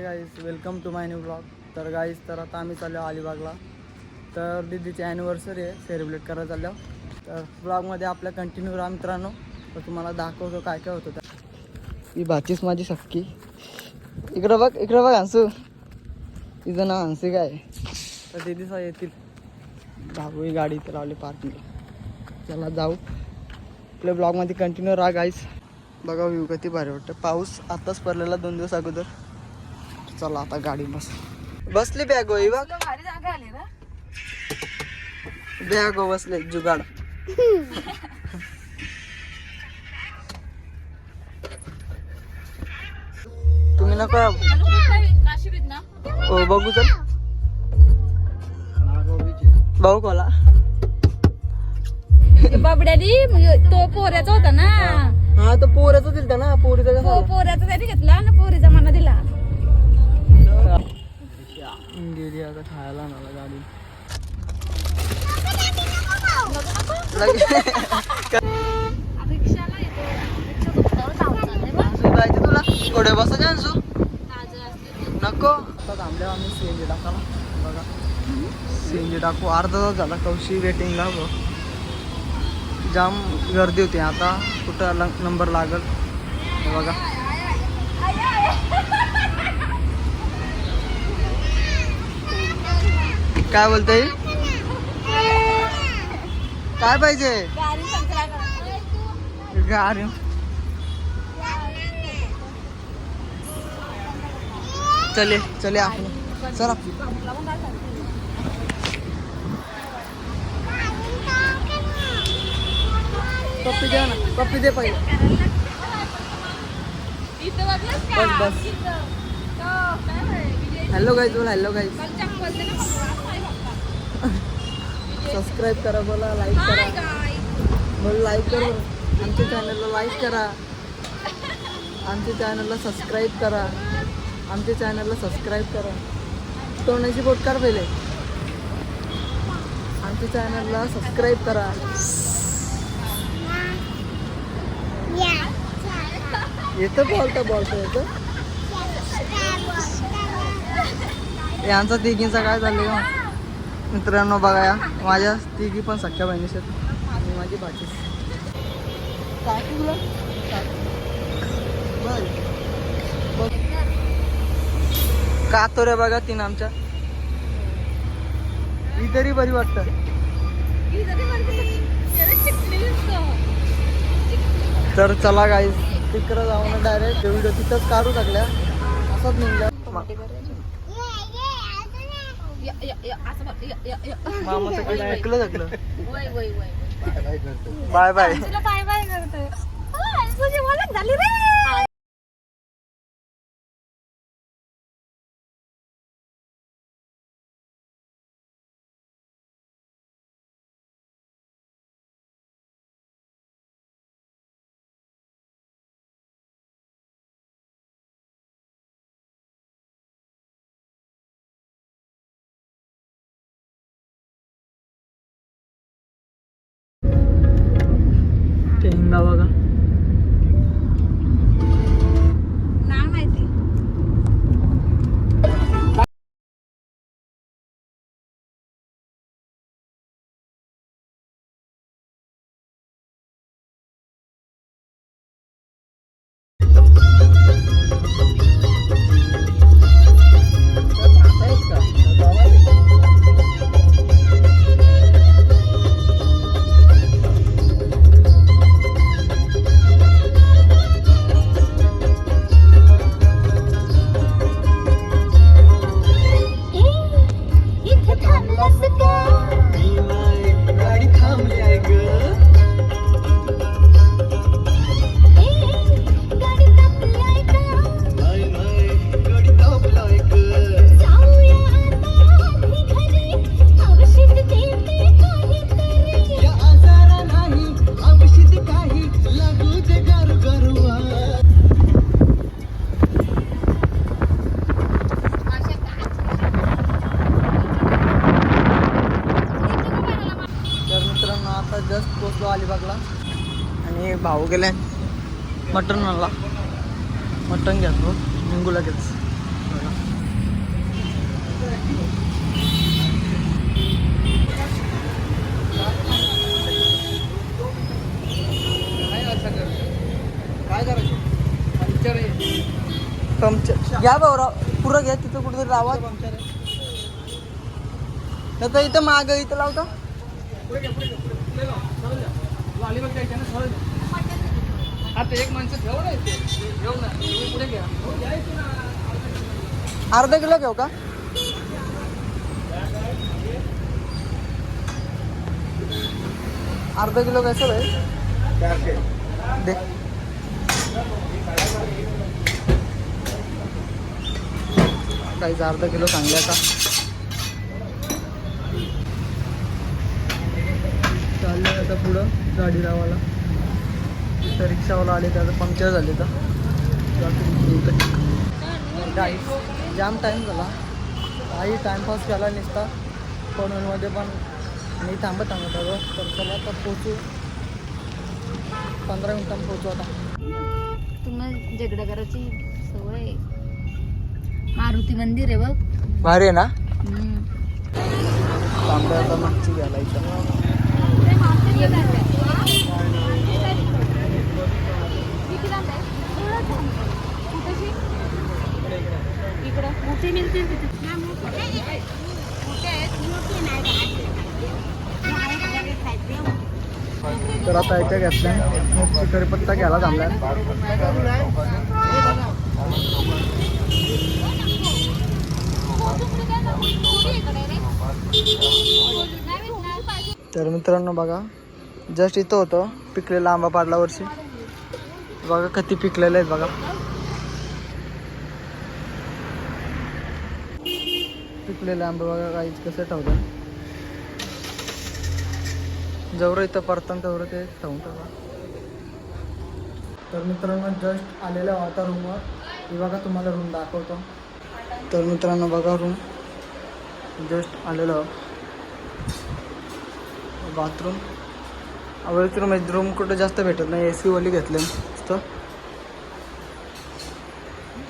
Guys welcome to my new blog. तर guys तर आता आम्ही चाललो अलिबागला. तर दीदीची ॲनिव्हर्सरी आहे, सेलिब्रेट करायला चाललो. तर ब्लॉगमध्ये आपल्या कंटिन्यू राहा मित्रांनो. तर तुम्हाला दाखवतो काय काय होतं. ही भाचीच माझी सक्की. इकडं बघ हंसू. तिचं नाव हंसी काय. तर दीदीचा येतील भाऊ ही गाडी इथे लावली पार्किंगला. चला जाऊ आपल्या ब्लॉगमध्ये कंटिन्यू राहा गाईज. बघा व्ह्यू किती भारी वाटतं. पाऊस आताच पडलेला 2 दिवस अगोदर. चला आता गाडी बसली बॅग होई बघ. बॅग हो बसले जुगाड. तुम्ही नका हो बघू चल भाऊ खोला बाबड्यानी तो पोऱ्याचा होता ना. हा तो पोऱ्याचा दिलता ना. पोरीचा पोऱ्याचा त्याने घेतला आणि पोरीचा मला दिला. गेली आता खायला मला गाडी. जायचं तुला थोडे बसायचे अंशू नको. आता थांबल्यावर आम्ही सीएनजी टाकाला. बघा सीएनजी टाकू. अर्धा तास झाला कौशी वेटिंगला. जाम गर्दी होती. आता कुठं नंबर लागल बघा. काय बोलते काय पाहिजे गाडी. चले आपण चला. पप्पी द्या ना. पप्पी दे पहिले. बस हॅलो गाईज बोला. हॅलो गाईज सबस्क्राईब करा. बोला लाईक करा. बोला लाईक करा. आमच्या चॅनलला लाईक करा. आमच्या चॅनलला सबस्क्राईब करा. आमच्या चॅनलला सबस्क्राईब करा. तोंडाची बोट कर पहिले. आमच्या चॅनलला सबस्क्राईब करा. येतं बोलता येतं. यांचा तिघींचा काय झालं मित्रांनो बघा. या माझ्या तिघी पण सख्या बहिणीस आहेत आणि माझी भाची. कातोऱ्या बघा तीन आमच्या. ही तरी बरी वाटत. तर चला गाईज तिकडं जाऊन डायरेक्ट व्हिडिओ तिथंच काढू टाकल्या. असंच निघल्या. मामाचं काही ऐकलं टाकलं. Bye bye. हिंगा बघा. नाही माहिती. जस्ट पोचलो अलिबागला आणि भाऊ गेले मटण आणला. मटण घेतो निघू लगेच. पंक्चर घ्या भाऊ पुरं घ्या तिथं कुठेतरी लावा. नाही तर इथं माग इथं लावता. आता एक माणसं ठेव ना इथे. ठेव ना तुम्ही पुढे घ्या. अर्धा किलो घेऊ का? अर्धा किलो कसं भाई दे. काहीच अर्धा किलो सांगल्या का? चालले आता पुढं गाडी लावायला. तिथं रिक्षावाला आले त्याचं पंक्चर झाले तर गाईस जाम टाईम झाला. काही टाईमपास केला नसता फोनमध्ये पण आणि थांबत आलो. तर चला आता पोचू. 15 मिनिटांनी पोचू आता. तुम्हाला झगडा करायची सवय आहे. मारुती मंदिर आहे बघ. भारी आहे ना. हम्म. तांब्या आता मागची घ्यायला इथं. इकडं मोठे मिळतील तर आता इथे घेतल्या कढीपत्ता घ्यायला थांबलाय. तर मित्रांनो बघा जस्ट इथं होतं पिकलेला आंबा पाडला वर्षी. बघा किती पिकलेले आहेत बघा. पिकलेले आंबे बघा काहीच कसं ठेवलं. जवळ इथं परतन तेवढं ते ठेवून टाका. तर मित्रांनो जस्ट आलेल्या होता रूमवर. हे बघा तुम्हाला रूम दाखवतो. तर मित्रांनो बघा रूम जस्ट आलेलं. बाथरूम आवडीच रूम आहे. रूम कुठं जास्त भेटत नाही. AC वाली घेतले मस्त.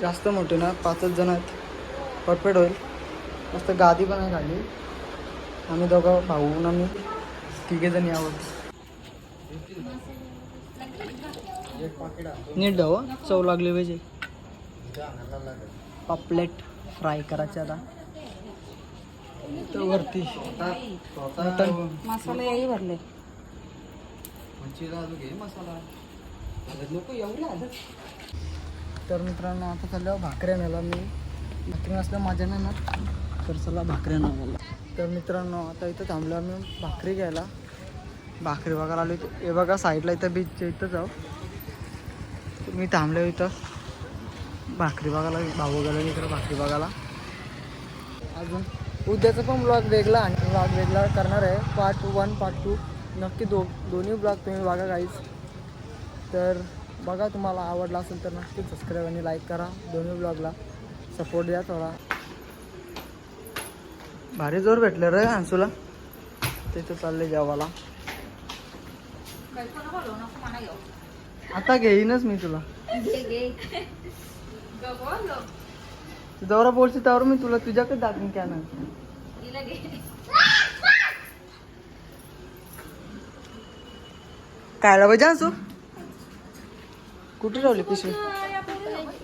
जास्त मोठे ना 5च जण आहेत. परफेक्ट होईल. मस्त गादी पण आहे खाली. आम्ही दोघं भाऊ आम्ही 3 जण यावं. नीट द्यावं चव लागली पाहिजे. पापलेट फ्राय करायचे आता. तर वरती मटन मसाला याही भरले. तर मित्रांनो आता चालल्यावर भाकऱ्या नेला मी. भाकरी नसल्या माझ्या नाही ना. तर चला भाकऱ्या नेला. तर मित्रांनो आता इथं थांबलो मी भाकरी घ्यायला. भाकरी बघायला आलो. हे बघा साईडला इथं बीचच्या इथं जाऊ. मी थांबलो इथं भाकरी बघायला. भाऊ गेला इकडं भाकरी बघायला. अजून उद्याचा पण ब्लॉग वेगळा आणि ब्लॉग वेगळा करणार आहे. पार्ट 1 पार्ट 2 नक्की दोन्ही ब्लॉग तुम्ही बघा गाईज. तर बघा तुम्हाला आवडला असेल तर नक्की सबस्क्राईब आणि लाईक करा. दोन्ही ब्लॉगला सपोर्ट द्या थोडा. भारी जोर भेटलं रे अंशूला. तिथं चालले जेवायला. आता घेईनच मी तुला. जवळ बोलशी त्यावर मी तुला तुझ्याकडे दाखवीन क्या ना. कायला पाहिजे अंशू. कुठे ठेवली पिशवी.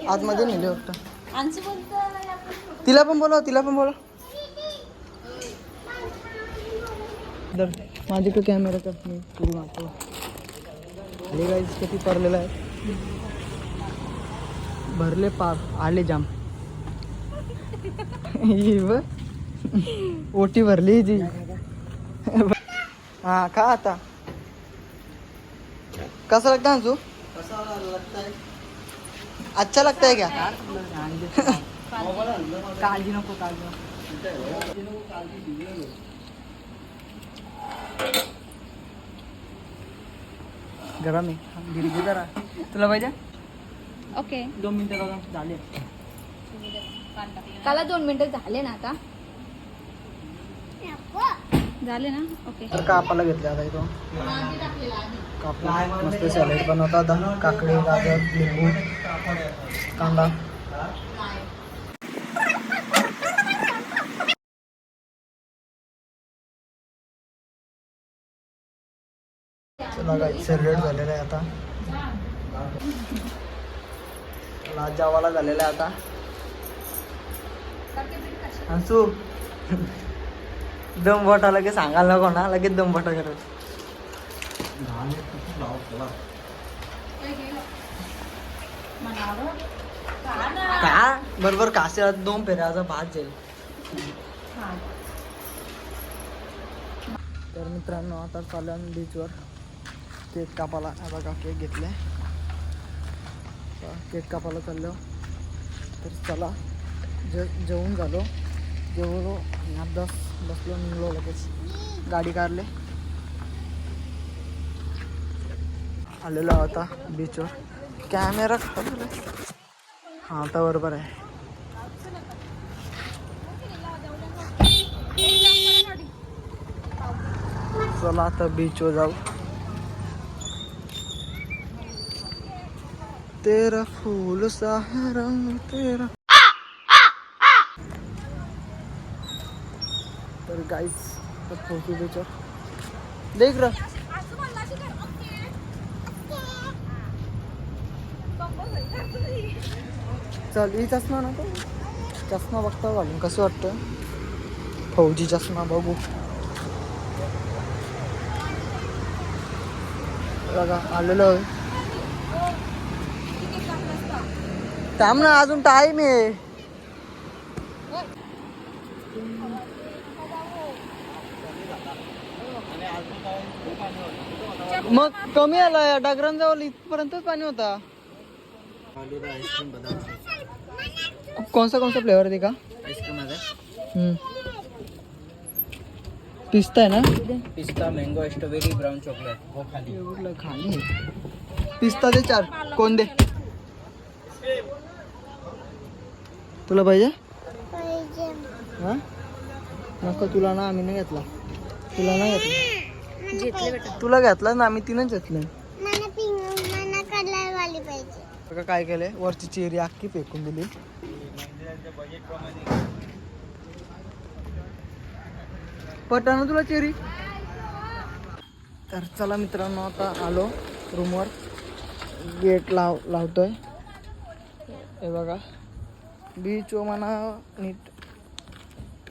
आतमध्ये नेले वाटतं. तिला पण बोला. तिला पण बोला. माझ्याकडे कॅमेरा कर मी तुझी मागतो. आले गाईज किती भरलेला आहे. भरले पार आले जाम. ओटी भरली जी. हाँ खा आता. कैसा लगता है अंशु. अच्छा लगता है क्या. काळजी नको गरम आहे. गिरगी जरा तुला पाहिजे. ओके 2 मिनिटं बघा झाले. काला 2 मिनिटं झाले ना आता. झाले ना. ओके तर कापाला घेतले आता इथं. कापला मस्त सॅलेड बनवता. काकडी गाजर लिंबू कांदा. चला काय सॅलेड झालेलं आहे आता. लाज जेवायला झालेला आहे आता. हसू दम बोटा लगेच सांगायला नको ना, लगेच दम बोटा करत. का बरोबर कासे 2 फेऱ्याचा भात जाईल. तर मित्रांनो आता चालू आम्ही बीचवर केक कापायला. बघा केक घेतले, केक कापायला चाललो. तर चला जेवून झालो, जेवलो आणि अभ्यास बसलो, निघलो लगेच गाडी काढले. आलेलो आता बीचवर. कॅमेरा हां आता बरोबर आहे. चला आता बीचवर जाऊ. तेरा फूल सा है रंग तेरा. तर गाईज तर पोहोचू बीचवर. देख र चल ही चष्मा नको. चष्मा बघता घालून कसं वाटतं. फौजी चष्मा बघू. बघा आलेलो आहे. थांब ना अजून टाईम आहे. मग कमी आलाय डागरांजवळ इथपर्यंतच पाणी होता. कौन सा फ्लेवर है का आईस्क्रीम पिस्ता है ना. पिस्ता मैंगो स्ट्रॉबेरी ब्राउन चॉकलेट वो खाली पिस्ता दे 4. कोण दे तुला पाहिजे. हा नको तुला ना, आम्ही नाही घेतला. तुला नाही घेतला, तुला घेतला ना आम्ही. 3च घेतलं. बघा काय केलंय, वरची चेरी अख्खी फेकून दिली. पटा ना तुला चेरी. तर चला मित्रांनो आता आलो रूमवर. गेट लावतोय. हे बघा बीच म्हणा नीट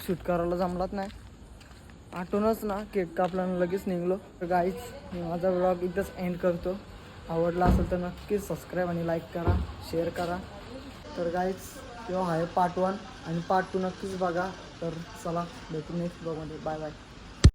शूट करायला जमलाच नाही. आठवणच ना केक कापल्यानं लगेच निघलो. तर गाईज मी माझा व्लॉग इथंच एंड करतो. आवडला असेल तर नक्कीच सबस्क्राईब आणि लाईक करा, शेअर करा. तर गाईज किंवा आहे पार्ट 1 आणि पार्ट 2 नक्कीच बघा. तर चला भेटू नेक्स्ट ब्लॉगमध्ये. Bye bye.